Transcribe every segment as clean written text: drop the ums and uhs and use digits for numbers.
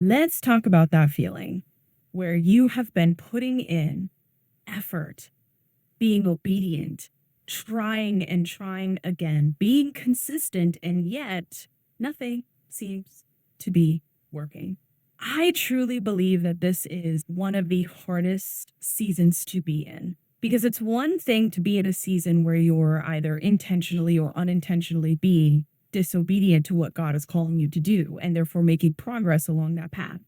Let's talk about that feeling where you have been putting in effort, being obedient, trying and trying again, being consistent, and yet nothing seems to be working. I truly believe that this is one of the hardest seasons to be in because it's one thing to be in a season where you're either intentionally or unintentionally being disobedient to what God is calling you to do and therefore making progress along that path.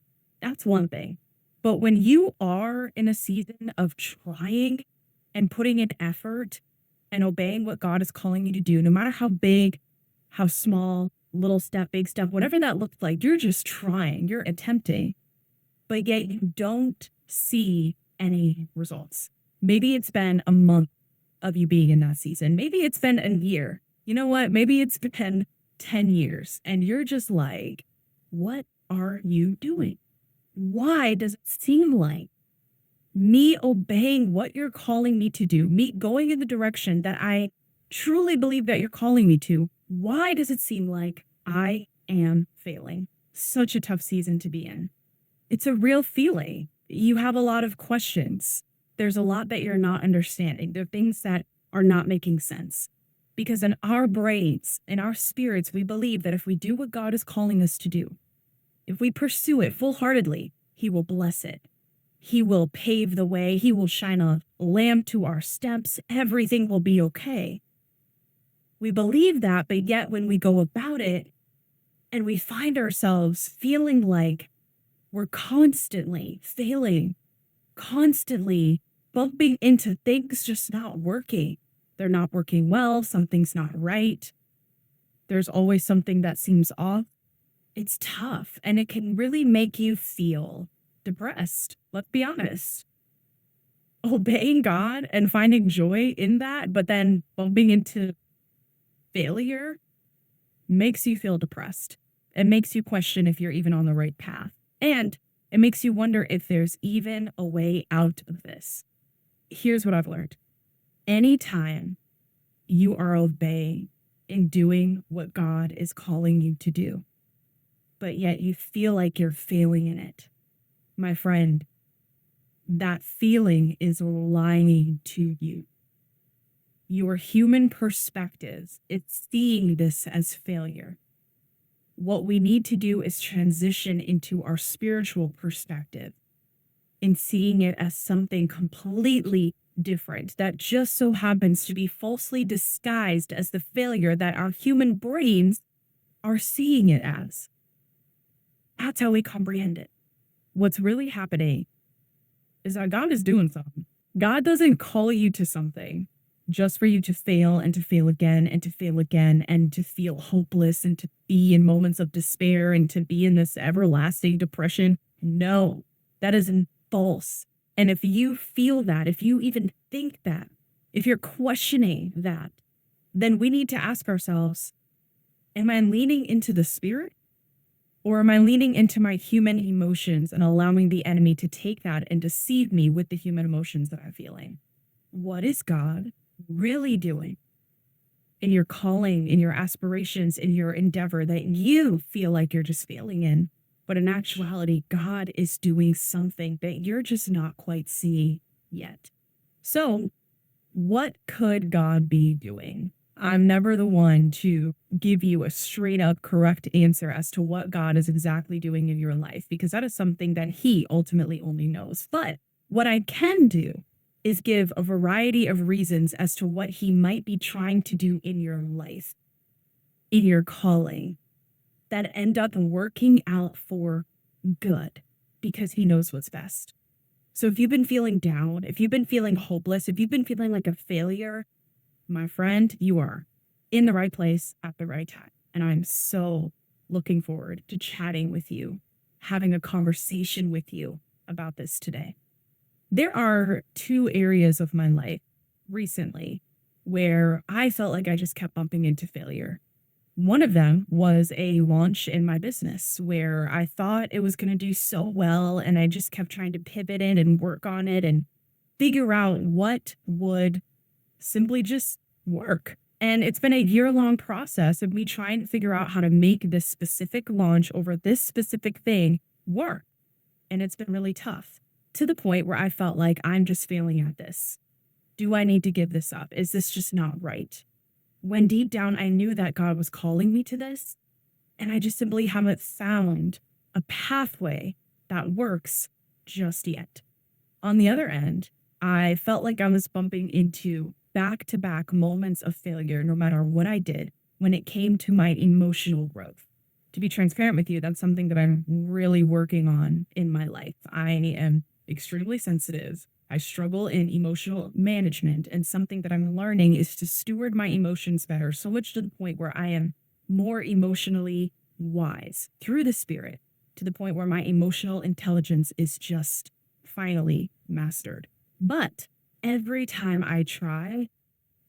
That's one thing. But when you are in a season of trying and putting in effort and obeying what God is calling you to do, no matter how big, how small, little step, big step, whatever that looks like, you're just trying, you're attempting, but yet you don't see any results. Maybe it's been a month of you being in that season. Maybe it's been a year. You know what? Maybe it's been 10 years and you're just like, what are you doing? Why does it seem like me obeying what you're calling me to do, me going in the direction that I truly believe that you're calling me to, why does it seem like I am failing? Such a tough season to be in. It's a real feeling. You have a lot of questions. There's a lot that you're not understanding. There are things that are not making sense. Because in our brains, in our spirits, we believe that if we do what God is calling us to do, if we pursue it full heartedly, He will bless it. He will pave the way. He will shine a lamp to our steps. Everything will be okay. We believe that, but yet when we go about it and we find ourselves feeling like we're constantly failing, constantly bumping into things just not working. They're not working well. Something's not right. There's always something that seems off. It's tough and it can really make you feel depressed. Let's be honest. Obeying God and finding joy in that, but then bumping into failure makes you feel depressed. It makes you question if you're even on the right path. And it makes you wonder if there's even a way out of this. Here's what I've learned. Anytime you are obeying and doing what God is calling you to do, but yet you feel like you're failing in it, my friend, that feeling is lying to you. Your human perspective, it's seeing this as failure. What we need to do is transition into our spiritual perspective and seeing it as something completely different that just so happens to be falsely disguised as the failure that our human brains are seeing it as. That's how we comprehend it. What's really happening is that God is doing something. God doesn't call you to something just for you to fail and to fail again and to fail again and to feel hopeless and to be in moments of despair and to be in this everlasting depression. No, that is false. And if you feel that, if you even think that, if you're questioning that, then we need to ask ourselves, am I leaning into the Spirit? Or am I leaning into my human emotions and allowing the enemy to take that and deceive me with the human emotions that I'm feeling? What is God really doing in your calling, in your aspirations, in your endeavor that you feel like you're just failing in? But in actuality, God is doing something that you're just not quite seeing yet. So, what could God be doing? I'm never the one to give you a straight up correct answer as to what God is exactly doing in your life, because that is something that He ultimately only knows. But what I can do is give a variety of reasons as to what He might be trying to do in your life, in your calling, that end up working out for good because He knows what's best. So if you've been feeling down, if you've been feeling hopeless, if you've been feeling like a failure, my friend, you are in the right place at the right time. And I'm so looking forward to chatting with you, having a conversation with you about this today. There are two areas of my life recently where I felt like I just kept bumping into failure. One of them was a launch in my business where I thought it was going to do so well, and I just kept trying to pivot it and work on it and figure out what would simply just work. And it's been a year-long process of me trying to figure out how to make this specific launch over this specific thing work. And it's been really tough to the point where I felt like I'm just failing at this. Do I need to give this up? Is this just not right? When deep down I knew that God was calling me to this, and I just simply haven't found a pathway that works just yet. On the other end, I felt like I was bumping into back to back moments of failure no matter what I did when it came to my emotional growth. To be transparent with you, that's something that I'm really working on in my life. I am extremely sensitive. I struggle in emotional management, and something that I'm learning is to steward my emotions better, so much to the point where I am more emotionally wise through the spirit, to the point where my emotional intelligence is just finally mastered. But every time I try,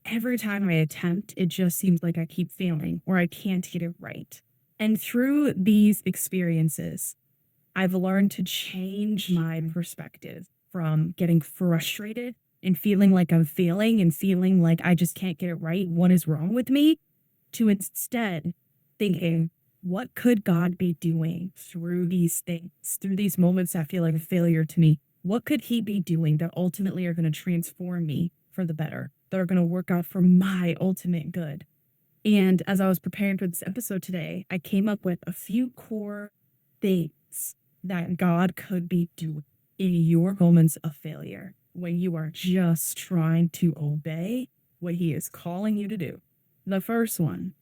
every time I attempt, it just seems like I keep failing or I can't get it right. And through these experiences, I've learned to change my perspective from getting frustrated and feeling like I'm failing and feeling like I just can't get it right. What is wrong with me? To instead thinking, what could God be doing through these things, through these moments that feel like a failure to me? What could He be doing that ultimately are going to transform me for the better, that are going to work out for my ultimate good? And as I was preparing for this episode today, I came up with a few core things that God could be doing in your moments of failure when you are just trying to obey what He is calling you to do. The first one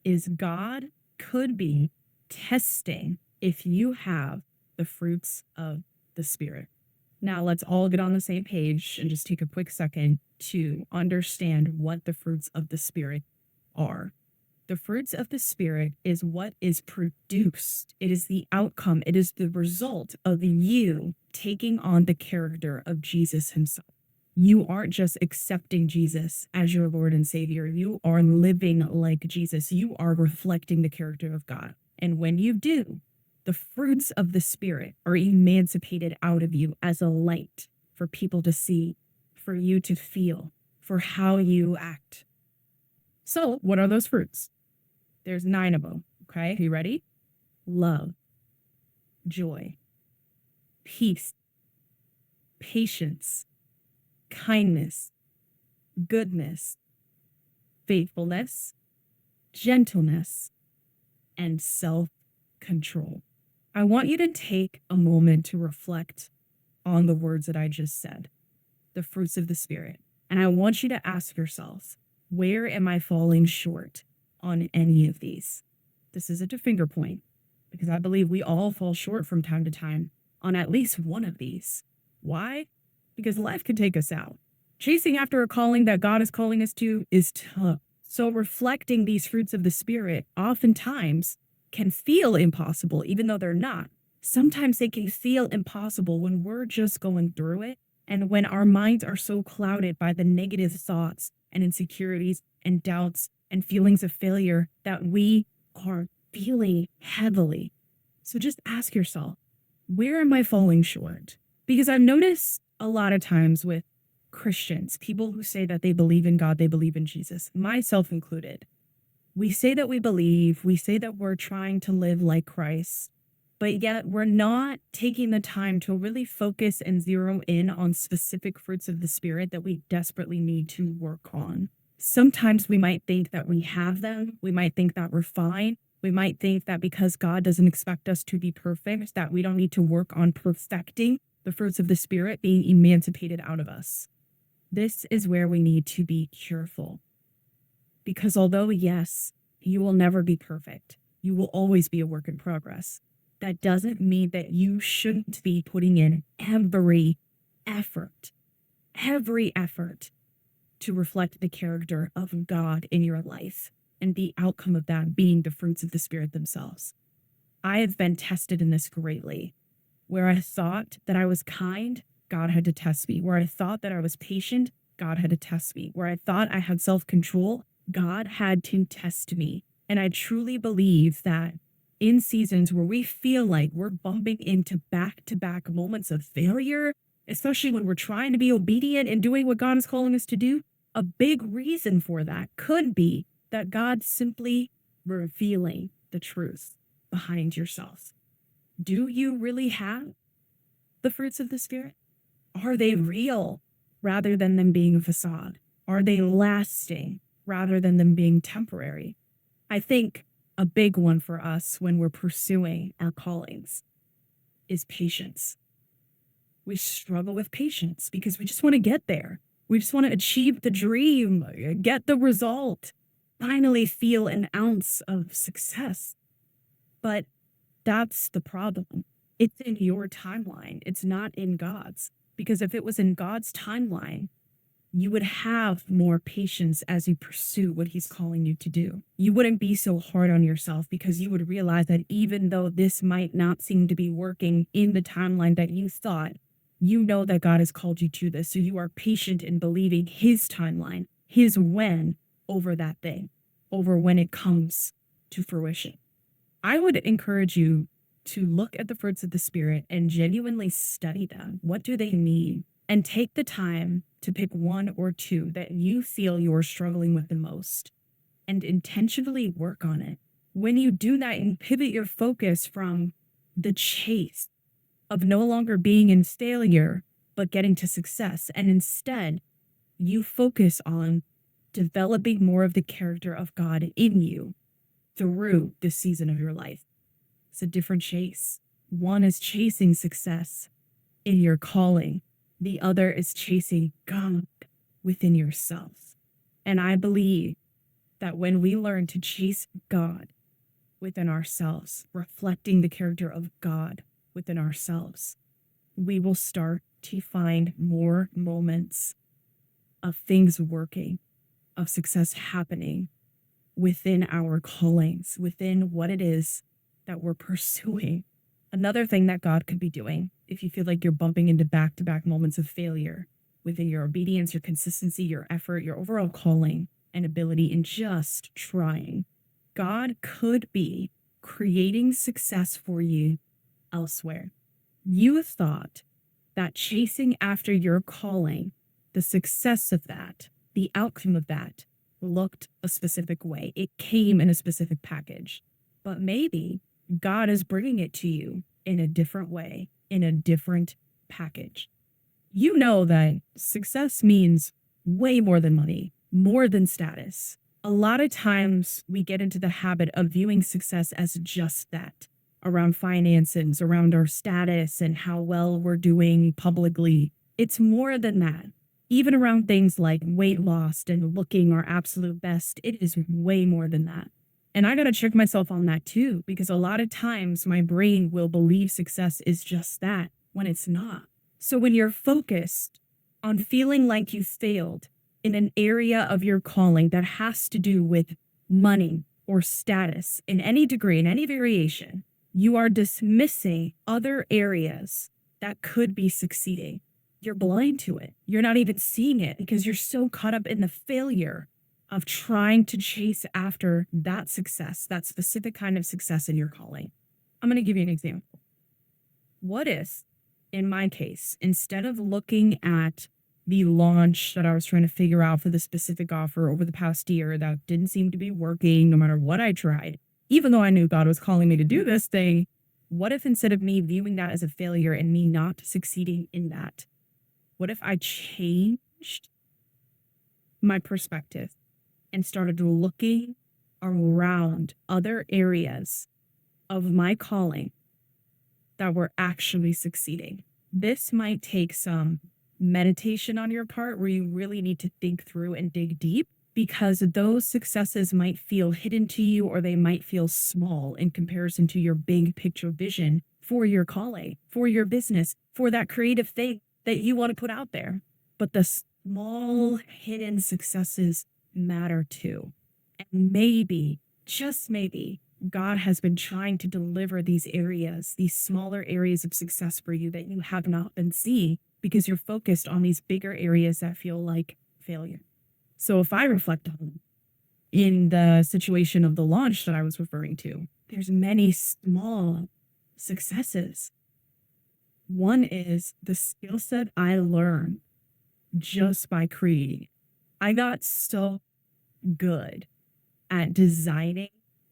is God could be testing if you have the fruits of the Spirit. Now, let's all get on the same page and just take a quick second to understand what the fruits of the Spirit are. The fruits of the Spirit is what is produced. It is the outcome. It is the result of you taking on the character of Jesus Himself. You aren't just accepting Jesus as your Lord and Savior. You are living like Jesus. You are reflecting the character of God. And when you do, the fruits of the Spirit are emancipated out of you as a light for people to see, for you to feel, for how you act. So, what are those fruits? There's 9 of them. Okay, you ready? Love, joy, peace, patience, kindness, goodness, faithfulness, gentleness, and self-control. I want you to take a moment to reflect on the words that I just said, the fruits of the Spirit. And I want you to ask yourself, where am I falling short on any of these? This isn't a finger point, because I believe we all fall short from time to time on at least one of these. Why? Because life can take us out. Chasing after a calling that God is calling us to is tough. So reflecting these fruits of the Spirit oftentimes can feel impossible, even though they're not. Sometimes they can feel impossible when we're just going through it and when our minds are so clouded by the negative thoughts and insecurities and doubts and feelings of failure that we are feeling heavily. So just ask yourself, where am I falling short? Because I've noticed a lot of times with Christians, people who say that they believe in God, they believe in Jesus, myself included. We say that we believe, we say that we're trying to live like Christ, but yet we're not taking the time to really focus and zero in on specific fruits of the Spirit that we desperately need to work on. Sometimes we might think that we have them. We might think that we're fine. We might think that because God doesn't expect us to be perfect, that we don't need to work on perfecting the fruits of the Spirit being emancipated out of us. This is where we need to be careful. Because although, yes, you will never be perfect, you will always be a work in progress. That doesn't mean that you shouldn't be putting in every effort to reflect the character of God in your life, and the outcome of that being the fruits of the Spirit themselves. I have been tested in this greatly, where I thought that I was kind, God had to test me. Where I thought that I was patient, God had to test me. Where I thought I had self-control, God had to test me. And I truly believe that in seasons where we feel like we're bumping into back-to-back moments of failure, especially when we're trying to be obedient and doing what God is calling us to do, a big reason for that could be that God's simply revealing the truth behind yourself. Do you really have the fruits of the Spirit? Are they real rather than them being a facade? Are they lasting rather than them being temporary? I think a big one for us when we're pursuing our callings is patience. We struggle with patience because we just want to get there. We just want to achieve the dream, get the result, finally feel an ounce of success. But that's the problem. It's in your timeline. It's not in God's. Because if it was in God's timeline, you would have more patience as you pursue what he's calling you to do. You wouldn't be so hard on yourself because you would realize that even though this might not seem to be working in the timeline that you thought, you know that God has called you to this. So you are patient in believing his timeline, his when over that thing, over when it comes to fruition. I would encourage you to look at the fruits of the Spirit and genuinely study them. What do they mean? And take the time to pick one or two that you feel you're struggling with the most and intentionally work on it. When you do that and pivot your focus from the chase of no longer being in failure, but getting to success, and instead you focus on developing more of the character of God in you through this season of your life. It's a different chase. One is chasing success in your calling. The other is chasing God within yourself. And I believe that when we learn to chase God within ourselves, reflecting the character of God within ourselves, we will start to find more moments of things working, of success happening within our callings, within what it is that we're pursuing. Another thing that God could be doing, if you feel like you're bumping into back-to-back moments of failure within your obedience, your consistency, your effort, your overall calling and ability in just trying, God could be creating success for you elsewhere. You thought that chasing after your calling, the success of that, the outcome of that looked a specific way. It came in a specific package. But maybe God is bringing it to you in a different way, in a different package. You know that success means way more than money, more than status. A lot of times we get into the habit of viewing success as just that, around finances, around our status and how well we're doing publicly. It's more than that. Even around things like weight loss and looking our absolute best, it is way more than that. And I got to check myself on that too, because a lot of times my brain will believe success is just that when it's not. So when you're focused on feeling like you failed in an area of your calling that has to do with money or status in any degree, in any variation, you are dismissing other areas that could be succeeding. You're blind to it. You're not even seeing it because you're so caught up in the failure of trying to chase after that success, that specific kind of success in your calling. I'm going to give you an example. What if, in my case, instead of looking at the launch that I was trying to figure out for the specific offer over the past year that didn't seem to be working no matter what I tried, even though I knew God was calling me to do this thing, what if instead of me viewing that as a failure and me not succeeding in that, what if I changed my perspective and started looking around other areas of my calling that were actually succeeding? This might take some meditation on your part where you really need to think through and dig deep, because those successes might feel hidden to you or they might feel small in comparison to your big picture vision for your calling, for your business, for that creative thing that you want to put out there. But the small hidden successes matter too. And maybe, just maybe, God has been trying to deliver these areas, these smaller areas of success for you that you have not been seeing because you're focused on these bigger areas that feel like failure. So if I reflect on in the situation of the launch that I was referring to, there's many small successes. One is the skill set I learned just by creating. I got so good at designing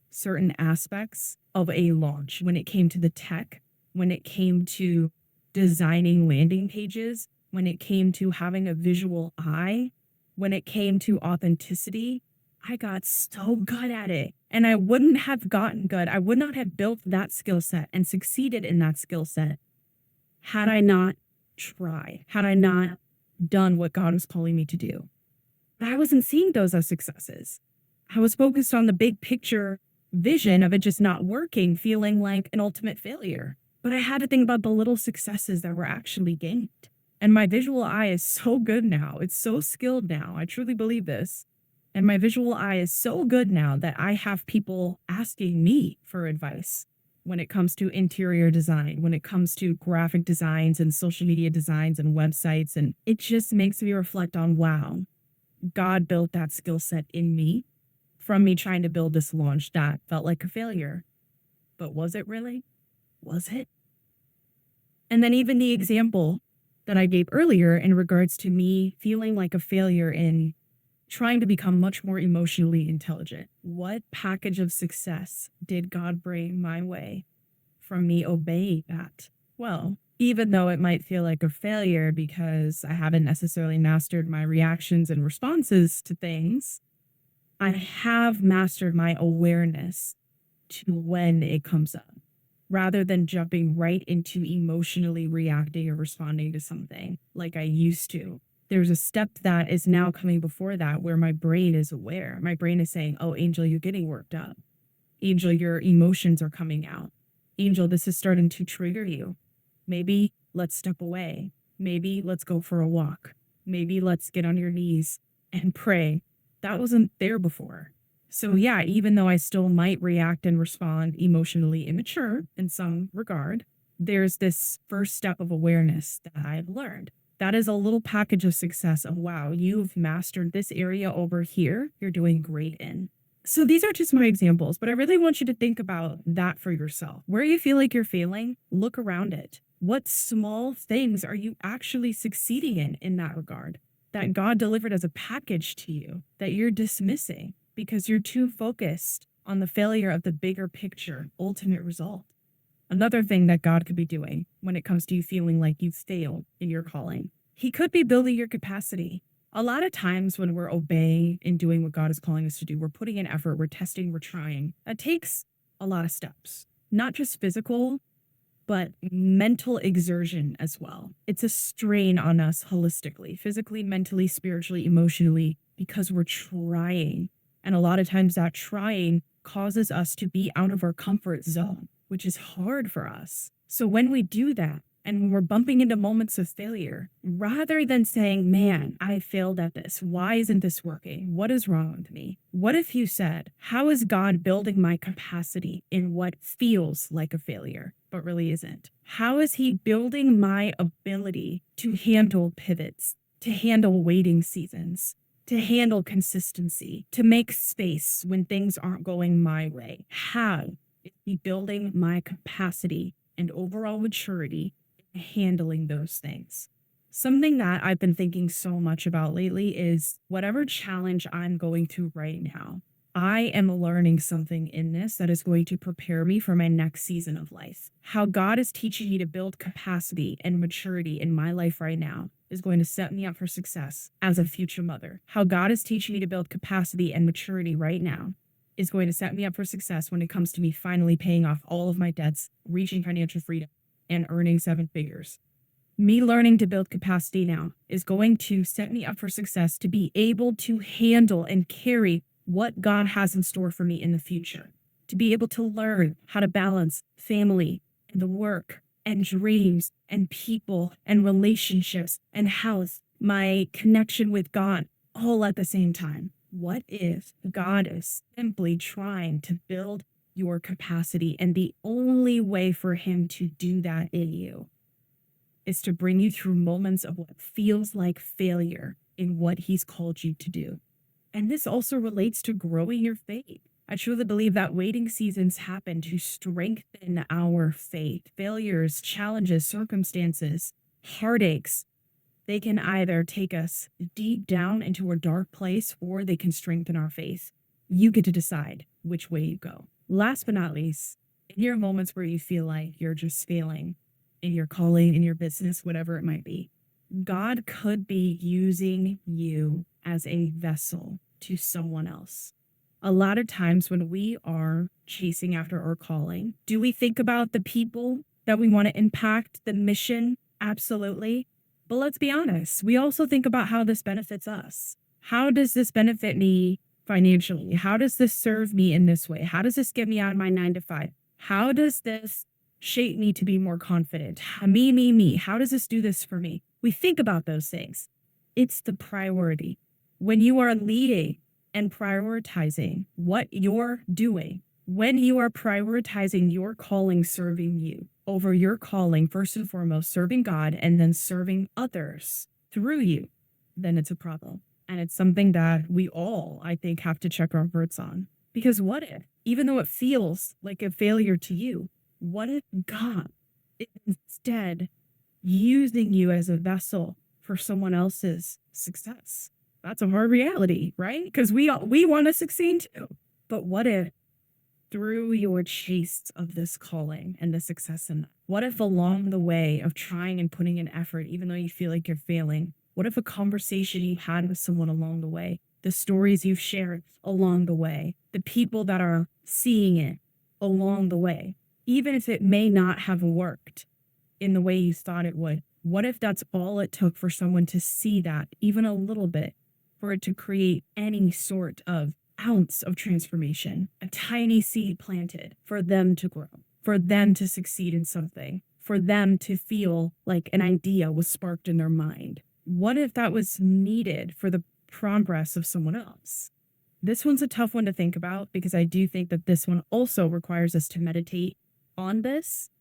certain aspects of a launch when it came to the tech when it came to designing landing pages, when it came to having a visual eye, when it came to authenticity. I got so good at it. And I wouldn't have gotten good. I would not have built that skill set and succeeded in that skill set had I not tried, had I not done what God was calling me to do. But I wasn't seeing those as successes. I was focused on the big picture vision of it just not working, feeling like an ultimate failure. But I had to think about the little successes that were actually gained. And my visual eye is so good now. It's so skilled now. I truly believe this. And my visual eye is so good now that I have people asking me for advice when it comes to interior design, when it comes to graphic designs and social media designs and websites. And it just makes me reflect on, wow, God built that skill set in me from me trying to build this launch that felt like a failure. But was it really? Was it? And then even the example that I gave earlier in regards to me feeling like a failure in trying to become much more emotionally intelligent. What package of success did God bring my way from me obeying that? Well, even though it might feel like a failure because I haven't necessarily mastered my reactions and responses to things, I have mastered my awareness to when it comes up, rather than jumping right into emotionally reacting or responding to something like I used to. There's a step that is now coming before that where my brain is aware. My brain is saying, oh, Angel, you're getting worked up. Angel, your emotions are coming out. Angel, this is starting to trigger you. Maybe let's step away. Maybe let's go for a walk. Maybe let's get on your knees and pray. That wasn't there before. So yeah, even though I still might react and respond emotionally immature in some regard, there's this first step of awareness that I've learned. That is a little package of success of, wow, you've mastered this area over here. You're doing great in. So these are just my examples, but I really want you to think about that for yourself. Where you feel like you're failing, look around it. What small things are you actually succeeding in that regard that God delivered as a package to you that you're dismissing because you're too focused on the failure of the bigger picture, ultimate result? Another thing that God could be doing when it comes to you feeling like you've failed in your calling, He could be building your capacity. A lot of times when we're obeying and doing what God is calling us to do, we're putting in effort, we're testing, we're trying. That takes a lot of steps, not just physical, but mental exertion as well. It's a strain on us holistically, physically, mentally, spiritually, emotionally, because we're trying. And a lot of times that trying causes us to be out of our comfort zone, which is hard for us. So when we do that, and when we're bumping into moments of failure, rather than saying, man, I failed at this. Why isn't this working? What is wrong with me? What if you said, how is God building my capacity in what feels like a failure, but really isn't? How is He building my ability to handle pivots, to handle waiting seasons, to handle consistency, to make space when things aren't going my way? How is He building my capacity and overall maturity handling those things? Something that I've been thinking so much about lately is whatever challenge I'm going through right now, I am learning something in this that is going to prepare me for my next season of life. How God is teaching me to build capacity and maturity in my life right now is going to set me up for success as a future mother. How God is teaching me to build capacity and maturity right now is going to set me up for success when it comes to me finally paying off all of my debts, reaching financial freedom, and earning 7 figures. Me learning to build capacity now is going to set me up for success to be able to handle and carry what God has in store for me in the future, to be able to learn how to balance family and the work and dreams and people and relationships and health, my connection with God, all at the same time. What if God is simply trying to build your capacity, and the only way for Him to do that in you is to bring you through moments of what feels like failure in what He's called you to do? And this also relates to growing your faith. I truly believe that waiting seasons happen to strengthen our faith. Failures, challenges, circumstances, heartaches, they can either take us deep down into a dark place or they can strengthen our faith. You get to decide which way you go. Last but not least, In your moments where you feel like you're just failing in your calling, in your business, whatever it might be, God could be using you as a vessel to someone else. A lot of times when we are chasing after our calling, do we think about the people that we want to impact, the mission? Absolutely. But let's be honest, we also think about how this benefits us. How does this benefit me financially? How does this serve me in this way? How does this get me out of my 9 to 5? How does this shape me to be more confident? Me. How does this do this for me? We think about those things. It's the priority. When you are leading and prioritizing what you're doing, when you are prioritizing your calling serving you over your calling, first and foremost, serving God and then serving others through you, then it's a problem. And it's something that we all, I think, have to check our hearts on. Because what if, even though it feels like a failure to you, what if God is instead using you as a vessel for someone else's success? That's a hard reality, right? Because we want to succeed too. But what if through your chase of this calling and the success in that, what if along the way of trying and putting in effort, even though you feel like you're failing, what if a conversation you had with someone along the way, the stories you've shared along the way, the people that are seeing it along the way, even if it may not have worked in the way you thought it would, what if that's all it took for someone to see that, even a little bit, for it to create any sort of ounce of transformation, a tiny seed planted for them to grow, for them to succeed in something, for them to feel like an idea was sparked in their mind? What if that was needed for the progress of someone else? This one's a tough one to think about because I do think that this one also requires us to meditate on this.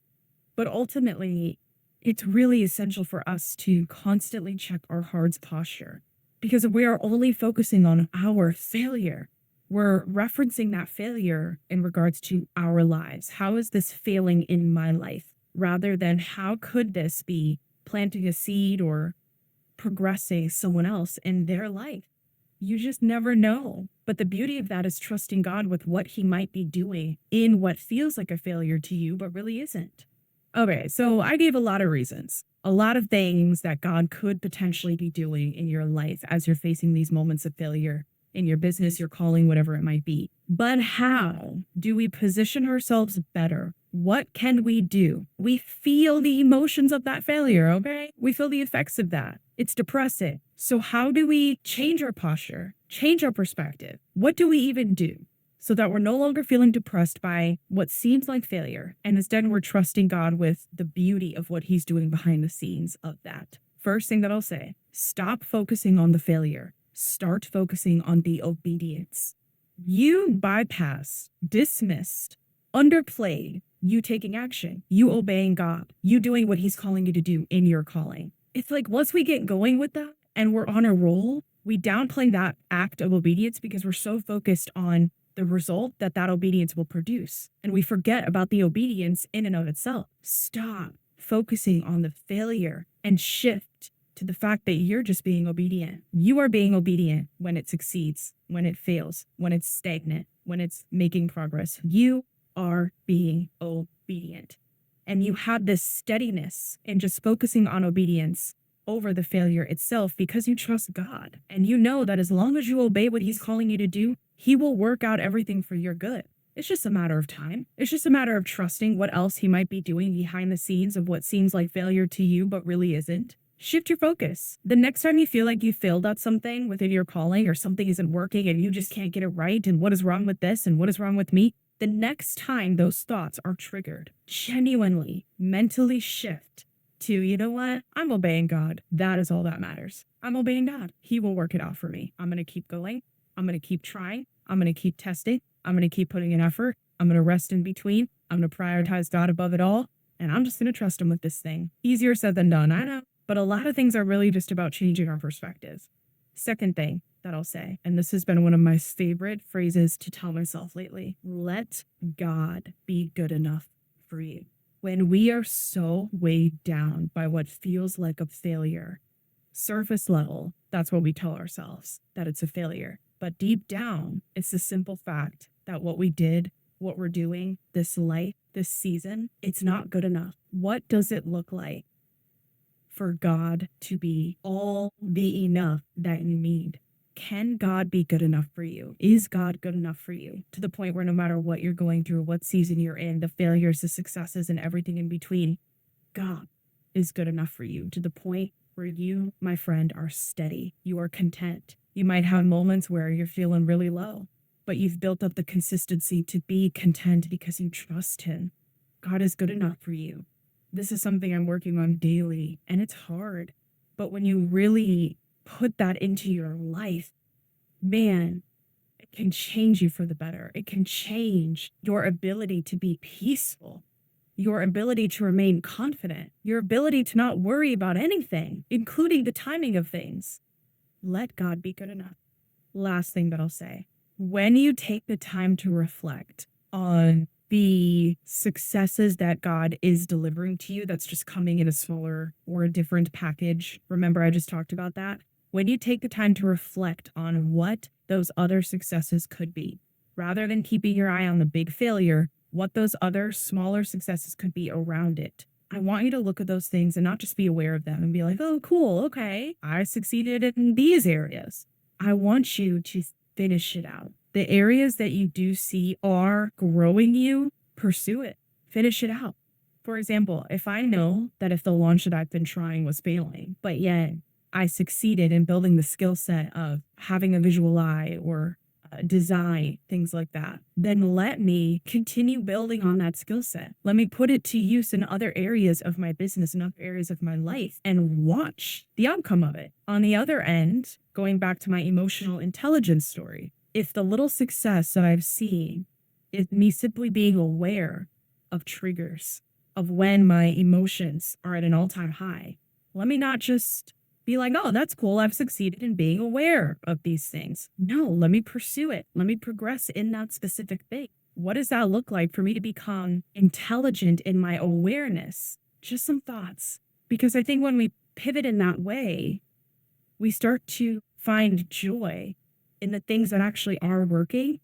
But ultimately, it's really essential for us to constantly check our heart's posture, because if we are only focusing on our failure, we're referencing that failure in regards to our lives. How is this failing in my life? Rather than how could this be planting a seed or progressing someone else in their life? You just never know. But the beauty of that is trusting God with what he might be doing in what feels like a failure to you, but really isn't. Okay, so I gave a lot of reasons, a lot of things that God could potentially be doing in your life as you're facing these moments of failure in your business, your calling, whatever it might be. But how do we position ourselves better? What can we do? We feel the emotions of that failure, okay? We feel the effects of that. It's depressing. So how do we change our posture, change our perspective? What do we even do so that we're no longer feeling depressed by what seems like failure, and instead we're trusting God with the beauty of what he's doing behind the scenes of that? First thing that I'll say, stop focusing on the failure. Start focusing on the obedience. You bypassed, dismissed, underplayed you taking action, you obeying God, you doing what he's calling you to do in your calling. It's like once we get going with that and we're on a roll, we downplay that act of obedience because we're so focused on the result that obedience will produce. And we forget about the obedience in and of itself. Stop focusing on the failure and shift to the fact that you're just being obedient. You are being obedient when it succeeds, when it fails, when it's stagnant, when it's making progress. You are being obedient. And you have this steadiness in just focusing on obedience over the failure itself because you trust God. And you know that as long as you obey what he's calling you to do, he will work out everything for your good. It's just a matter of time. It's just a matter of trusting what else he might be doing behind the scenes of what seems like failure to you, but really isn't. Shift your focus. The next time you feel like you failed at something within your calling or something isn't working and you just can't get it right and what is wrong with this and what is wrong with me, the next time those thoughts are triggered, genuinely, mentally shift to, you know what? I'm obeying God. That is all that matters. I'm obeying God. He will work it out for me. I'm going to keep going. I'm going to keep trying. I'm going to keep testing. I'm going to keep putting in effort. I'm going to rest in between. I'm going to prioritize God above it all. And I'm just going to trust him with this thing. Easier said than done, I know. But a lot of things are really just about changing our perspective. Second thing that I'll say, and this has been one of my favorite phrases to tell myself lately, let God be good enough for you. When we are so weighed down by what feels like a failure, surface level, that's what we tell ourselves, that it's a failure. But deep down, it's the simple fact that what we did what we're doing, this life, this season, it's not good enough. What does it look like for God to be all the enough that you need? Can God be good enough for you? Is God good enough for you to the point where no matter what you're going through, what season you're in, the failures, the successes, and everything in between, God is good enough for you to the point where you, my friend, are steady. You are content. You might have moments where you're feeling really low, but you've built up the consistency to be content because you trust Him. God is good enough for you. This is something I'm working on daily, and it's hard. But when you really put that into your life, man, it can change you for the better. It can change your ability to be peaceful, your ability to remain confident, your ability to not worry about anything, including the timing of things. Let God be good enough. Last thing that I'll say, when you take the time to reflect on the successes that God is delivering to you, that's just coming in a smaller or a different package. Remember, I just talked about that. When you take the time to reflect on what those other successes could be, rather than keeping your eye on the big failure, what those other smaller successes could be around it. I want you to look at those things and not just be aware of them and be like, oh, cool, okay, I succeeded in these areas. I want you to finish it out. The areas that you do see are growing you, pursue it, finish it out. For example, if I know that if the launch that I've been trying was failing, but yet I succeeded in building the skill set of having a visual eye or design, things like that, then let me continue building on that skill set. Let me put it to use in other areas of my business and other areas of my life and watch the outcome of it. On the other end, going back to my emotional intelligence story, if the little success that I've seen is me simply being aware of triggers, of when my emotions are at an all-time high, let me not just be like, oh, that's cool, I've succeeded in being aware of these things. No, let me pursue it. Let me progress in that specific thing. What does that look like for me to become intelligent in my awareness? Just some thoughts. Because I think when we pivot in that way, we start to find joy in the things that actually are working,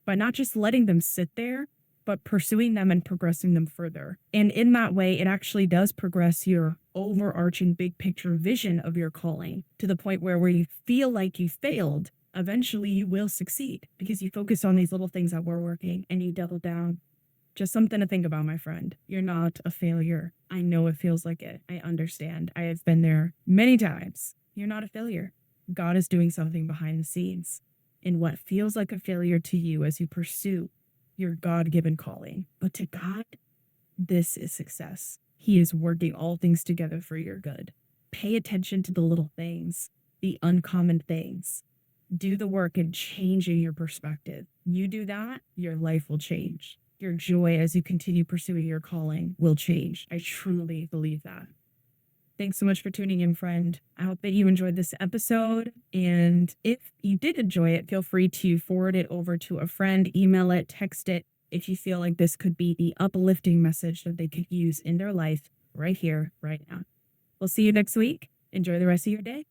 by not just letting them sit there, but pursuing them and progressing them further. And in that way, it actually does progress your overarching big picture vision of your calling to the point where you feel like you failed, eventually you will succeed because you focus on these little things that were working and you double down. Just something to think about, my friend. You're not a failure. I know it feels like it. I understand. I have been there many times. You're not a failure. God is doing something behind the scenes in what feels like a failure to you as you pursue your God-given calling. But to God, this is success. He is working all things together for your good. Pay attention to the little things, the uncommon things. Do the work in changing your perspective. You do that, your life will change. Your joy as you continue pursuing your calling will change. I truly believe that. Thanks so much for tuning in, friend. I hope that you enjoyed this episode. And if you did enjoy it, feel free to forward it over to a friend, email it, text it, if you feel like this could be the uplifting message that they could use in their life right here, right now. We'll see you next week. Enjoy the rest of your day.